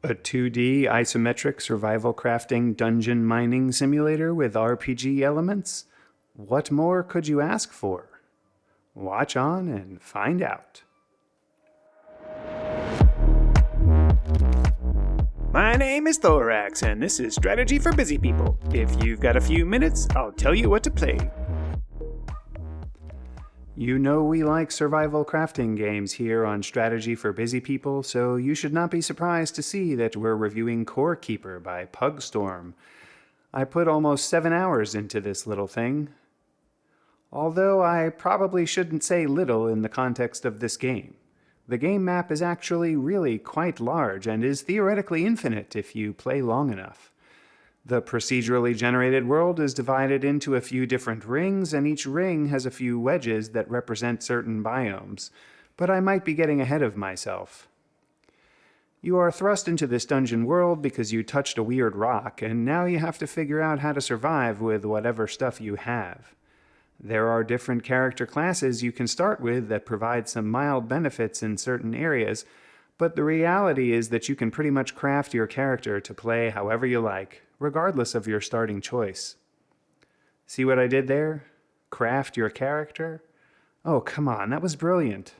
A 2D isometric survival crafting dungeon mining simulator with RPG elements? What more could you ask for? Watch on and find out. My name is Thoraxe, and this is Strategy for Busy People. If you've got a few minutes, I'll tell you what to play. You know we like survival crafting games here on Strategy for Busy People, so you should not be surprised to see that we're reviewing Core Keeper by Pugstorm. I put almost 7 hours into this little thing. Although I probably shouldn't say little in the context of this game. The game map is actually really quite large and is theoretically infinite if you play long enough. The procedurally generated world is divided into a few different rings, and each ring has a few wedges that represent certain biomes, but I might be getting ahead of myself. You are thrust into this dungeon world because you touched a weird rock, and now you have to figure out how to survive with whatever stuff you have. There are different character classes you can start with that provide some mild benefits in certain areas, but the reality is that you can pretty much craft your character to play however you like, regardless of your starting choice. See what I did there? Craft your character? Oh, come on, that was brilliant.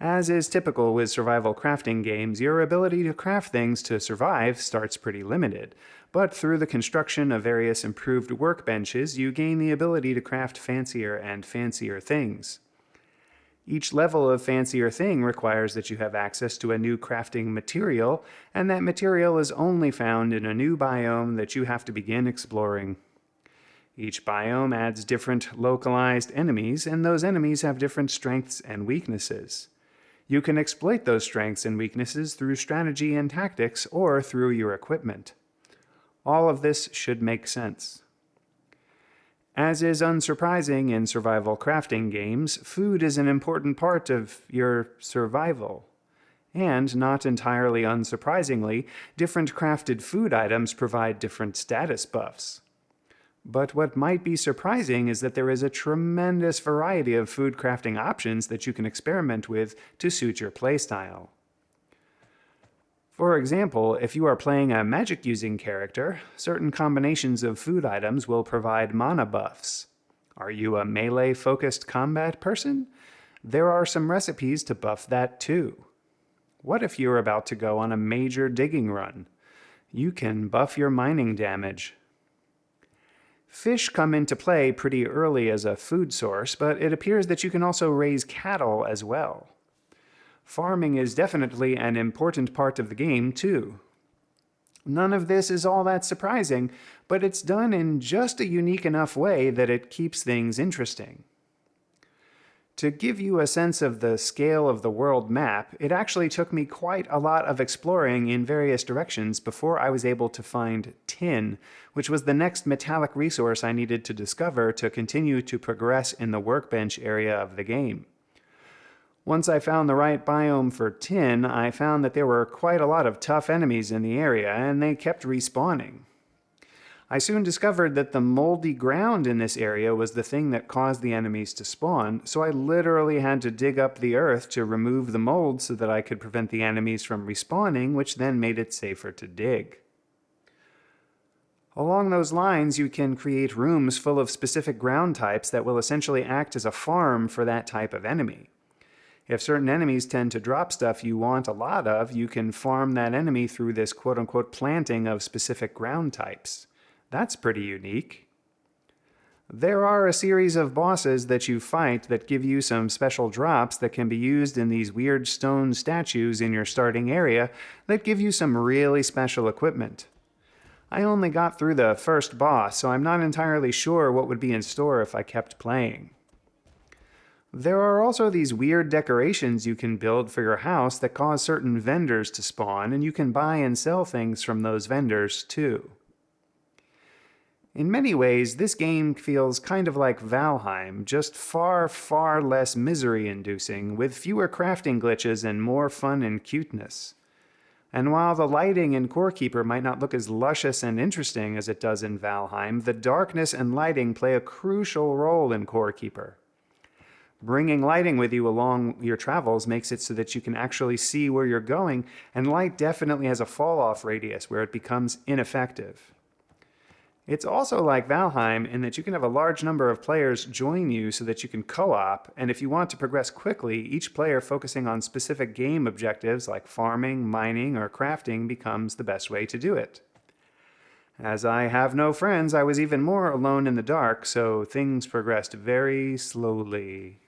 As is typical with survival crafting games, your ability to craft things to survive starts pretty limited, but through the construction of various improved workbenches, you gain the ability to craft fancier and fancier things. Each level of fancier thing requires that you have access to a new crafting material, and that material is only found in a new biome that you have to begin exploring. Each biome adds different localized enemies, and those enemies have different strengths and weaknesses. You can exploit those strengths and weaknesses through strategy and tactics or through your equipment. All of this should make sense. As is unsurprising in survival crafting games, food is an important part of your survival. And, not entirely unsurprisingly, different crafted food items provide different status buffs. But what might be surprising is that there is a tremendous variety of food crafting options that you can experiment with to suit your playstyle. For example, if you are playing a magic-using character, certain combinations of food items will provide mana buffs. Are you a melee-focused combat person? There are some recipes to buff that too. What if you're about to go on a major digging run? You can buff your mining damage. Fish come into play pretty early as a food source, but it appears that you can also raise cattle as well. Farming is definitely an important part of the game, too. None of this is all that surprising, but it's done in just a unique enough way that it keeps things interesting. To give you a sense of the scale of the world map, it actually took me quite a lot of exploring in various directions before I was able to find tin, which was the next metallic resource I needed to discover to continue to progress in the workbench area of the game. Once I found the right biome for tin, I found that there were quite a lot of tough enemies in the area, and they kept respawning. I soon discovered that the moldy ground in this area was the thing that caused the enemies to spawn, so I literally had to dig up the earth to remove the mold so that I could prevent the enemies from respawning, which then made it safer to dig. Along those lines, you can create rooms full of specific ground types that will essentially act as a farm for that type of enemy. If certain enemies tend to drop stuff you want a lot of, you can farm that enemy through this quote-unquote planting of specific ground types. That's pretty unique. There are a series of bosses that you fight that give you some special drops that can be used in these weird stone statues in your starting area that give you some really special equipment. I only got through the first boss, so I'm not entirely sure what would be in store if I kept playing. There are also these weird decorations you can build for your house that cause certain vendors to spawn, and you can buy and sell things from those vendors too. In many ways, this game feels kind of like Valheim, just far, far less misery-inducing, with fewer crafting glitches and more fun and cuteness. And while the lighting in Core Keeper might not look as luscious and interesting as it does in Valheim, the darkness and lighting play a crucial role in Core Keeper. Bringing lighting with you along your travels makes it so that you can actually see where you're going, and light definitely has a fall-off radius where it becomes ineffective. It's also like Valheim in that you can have a large number of players join you so that you can co-op, and if you want to progress quickly, each player focusing on specific game objectives like farming, mining, or crafting becomes the best way to do it. As I have no friends, I was even more alone in the dark, so things progressed very slowly.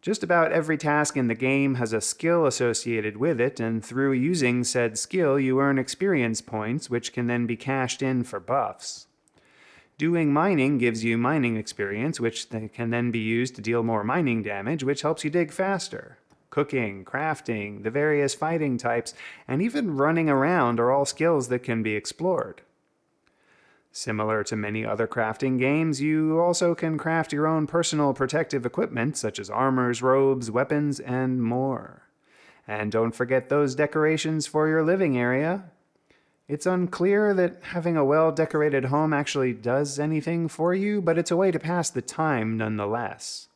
Just about every task in the game has a skill associated with it, and through using said skill, you earn experience points, which can then be cashed in for buffs. Doing mining gives you mining experience, which can then be used to deal more mining damage, which helps you dig faster. Cooking, crafting, the various fighting types, and even running around are all skills that can be explored. Similar to many other crafting games, you also can craft your own personal protective equipment, such as armors, robes, weapons, and more. And don't forget those decorations for your living area. It's unclear that having a well-decorated home actually does anything for you, but it's a way to pass the time nonetheless.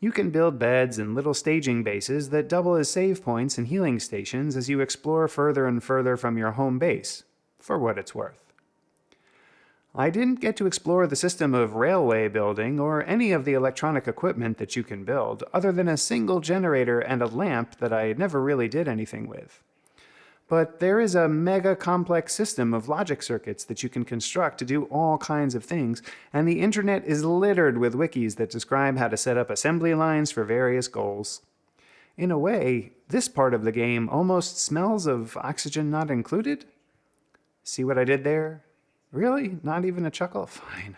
You can build beds and little staging bases that double as save points and healing stations as you explore further and further from your home base, for what it's worth. I didn't get to explore the system of railway building or any of the electronic equipment that you can build, other than a single generator and a lamp that I never really did anything with. But there is a mega complex system of logic circuits that you can construct to do all kinds of things, and the internet is littered with wikis that describe how to set up assembly lines for various goals. In a way, this part of the game almost smells of oxygen not included. See what I did there? Really? Not even a chuckle? Fine.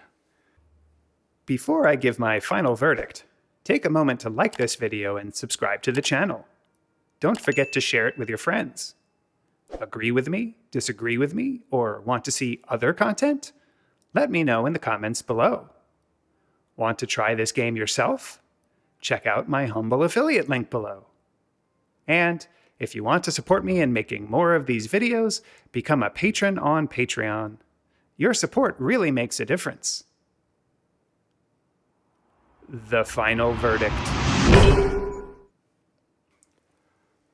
Before I give my final verdict, take a moment to like this video and subscribe to the channel. Don't forget to share it with your friends. Agree with me? Disagree with me? Or want to see other content? Let me know in the comments below. Want to try this game yourself? Check out my humble affiliate link below. And if you want to support me in making more of these videos, become a patron on Patreon. Your support really makes a difference. The final verdict.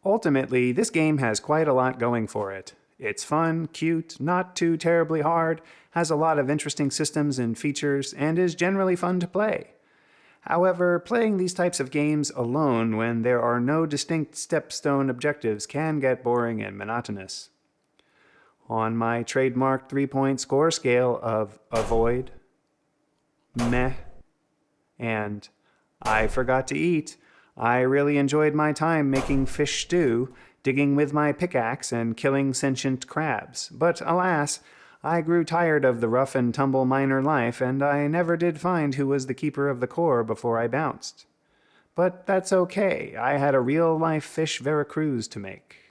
Ultimately, this game has quite a lot going for it. It's fun, cute, not too terribly hard, has a lot of interesting systems and features, and is generally fun to play. However, playing these types of games alone when there are no distinct stepstone objectives can get boring and monotonous. On my trademark 3-point score scale of avoid, meh, and I forgot to eat, I really enjoyed my time making fish stew, digging with my pickaxe, and killing sentient crabs. But alas, I grew tired of the rough and tumble miner life, and I never did find who was the keeper of the core before I bounced. But that's okay, I had a real-life fish Veracruz to make.